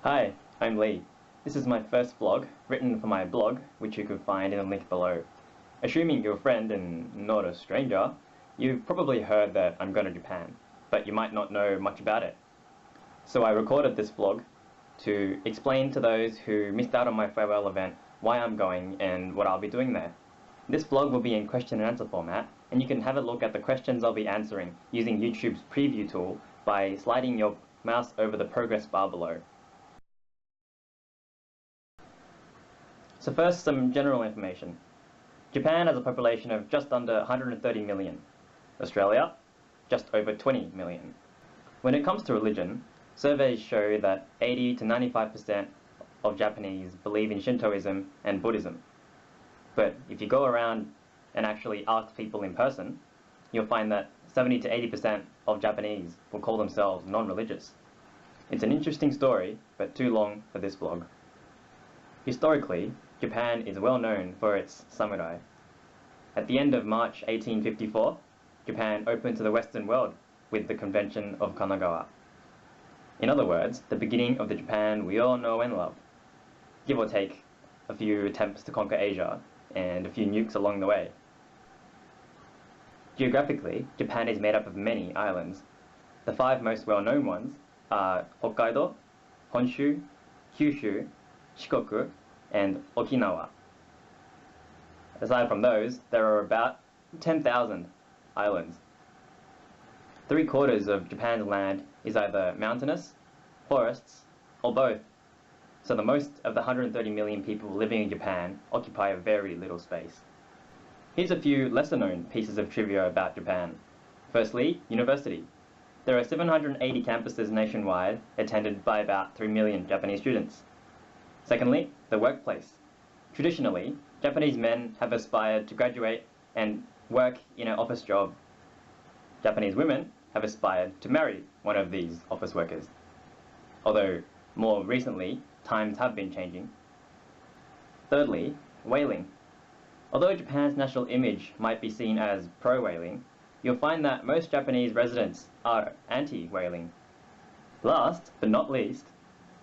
Hi, I'm Lee. This is my first vlog, written for my blog, which you can find in the link below. Assuming you're a friend and not a stranger, you've probably heard that I'm going to Japan, but you might not know much about it. So I recorded this vlog to explain to those who missed out on my farewell event why I'm going and what I'll be doing there. This vlog will be in question and answer format, and you can have a look at the questions I'll be answering using YouTube's preview tool by sliding your mouse over the progress bar below. So first, some general information. Japan has a population of just under 130 million. Australia, just over 20 million. When it comes to religion, surveys show that 80 to 95% of Japanese believe in Shintoism and Buddhism. But if you go around and actually ask people in person, you'll find that 70 to 80% of Japanese will call themselves non-religious. It's an interesting story, but too long for this vlog. Historically, Japan is well known for its samurai. At the end of March 1854, Japan opened to the Western world with the Convention of Kanagawa. In other words, the beginning of the Japan we all know and love. Give or take a few attempts to conquer Asia and a few nukes along the way. Geographically, Japan is made up of many islands. The 5 most well-known ones are Hokkaido, Honshu, Kyushu, Shikoku, and Okinawa. Aside from those, there are about 10,000 islands. 3/4 of Japan's land is either mountainous, forests, or both, so the most of the 130 million people living in Japan occupy a very little space. Here's a few lesser-known pieces of trivia about Japan. Firstly, university. There are 780 campuses nationwide, attended by about 3 million Japanese students. Secondly, the workplace. Traditionally, Japanese men have aspired to graduate and work in an office job. Japanese women have aspired to marry one of these office workers. Although, more recently, times have been changing. Thirdly, whaling. Although Japan's national image might be seen as pro-whaling, you'll find that most Japanese residents are anti-whaling. Last, but not least,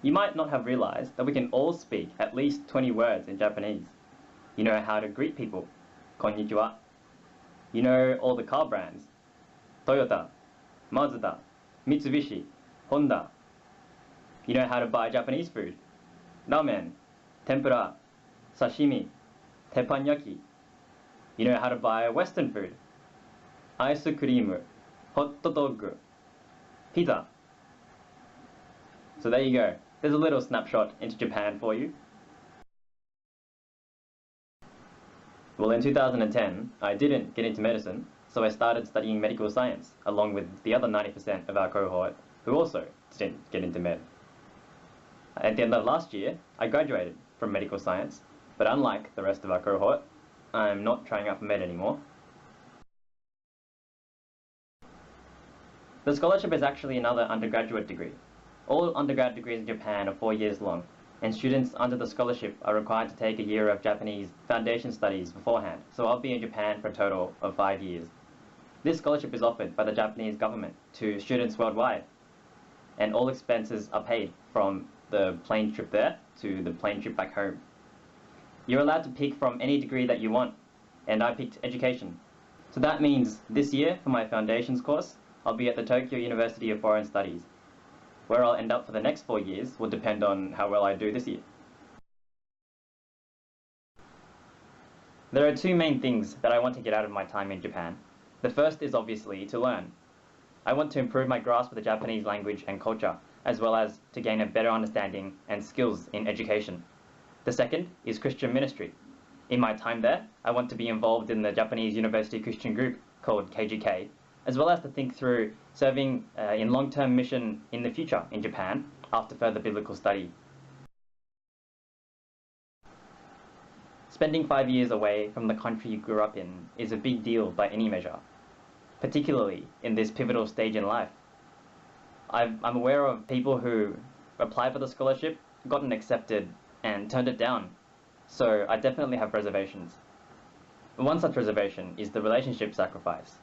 you might not have realized that we can all speak at least 20 words in Japanese. You know how to greet people, konnichiwa. You know all the car brands, Toyota, Mazda, Mitsubishi, Honda. You know how to buy Japanese food, ramen, tempura, sashimi, teppanyaki. You know how to buy Western food, ice cream, hot dog, pizza. So there you go. There's a little snapshot into Japan for you. Well, in 2010, I didn't get into medicine, so I started studying medical science, along with the other 90% of our cohort who also didn't get into med. At the end of last year, I graduated from medical science, but unlike the rest of our cohort, I'm not trying out for med anymore. The scholarship is actually another undergraduate degree. All undergrad degrees in Japan are 4 years long, and students under the scholarship are required to take a year of Japanese foundation studies beforehand, so I'll be in Japan for a total of 5 years. This scholarship is offered by the Japanese government to students worldwide, and all expenses are paid from the plane trip there to the plane trip back home. You're allowed to pick from any degree that you want, and I picked education. So that means this year, for my foundations course, I'll be at the Tokyo University of Foreign Studies. Where I'll end up for the next 4 years will depend on how well I do this year. There are 2 main things that I want to get out of my time in Japan. The first is obviously to learn. I want to improve my grasp of the Japanese language and culture, as well as to gain a better understanding and skills in education. The second is Christian ministry. In my time there, I want to be involved in the Japanese University Christian group called KGK, as well as to think through serving in long-term mission in the future in Japan after further biblical study. Spending 5 years away from the country you grew up in is a big deal by any measure, particularly in this pivotal stage in life. I'm aware of people who applied for the scholarship, gotten accepted, and turned it down, so I definitely have reservations. One such reservation is the relationship sacrifice.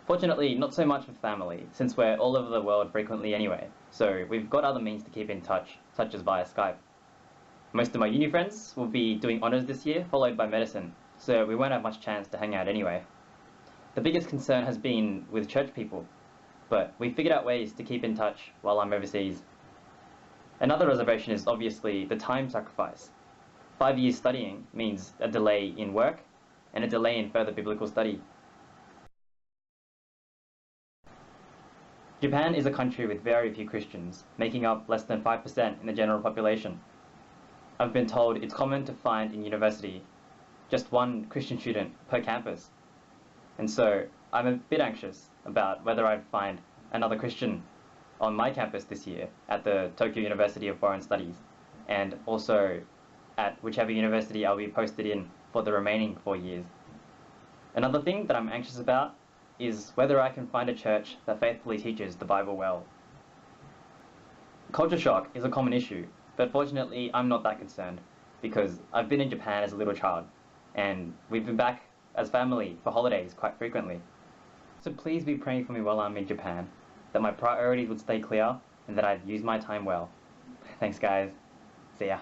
Fortunately, not so much with family, since we're all over the world frequently anyway, so we've got other means to keep in touch, such as via Skype. Most of my uni friends will be doing honours this year, followed by medicine, so we won't have much chance to hang out anyway. The biggest concern has been with church people, but we've figured out ways to keep in touch while I'm overseas. Another reservation is obviously the time sacrifice. 5 years studying means a delay in work and a delay in further biblical study. Japan is a country with very few Christians, making up less than 5% in the general population. I've been told it's common to find in university just one Christian student per campus. And so I'm a bit anxious about whether I'd find another Christian on my campus this year at the Tokyo University of Foreign Studies, and also at whichever university I'll be posted in for the remaining 4 years. Another thing that I'm anxious about is whether I can find a church that faithfully teaches the Bible well. Culture shock is a common issue, but fortunately I'm not that concerned, because I've been in Japan as a little child, and we've been back as family for holidays quite frequently. So please be praying for me while I'm in Japan, that my priorities would stay clear, and that I'd use my time well. Thanks guys. See ya.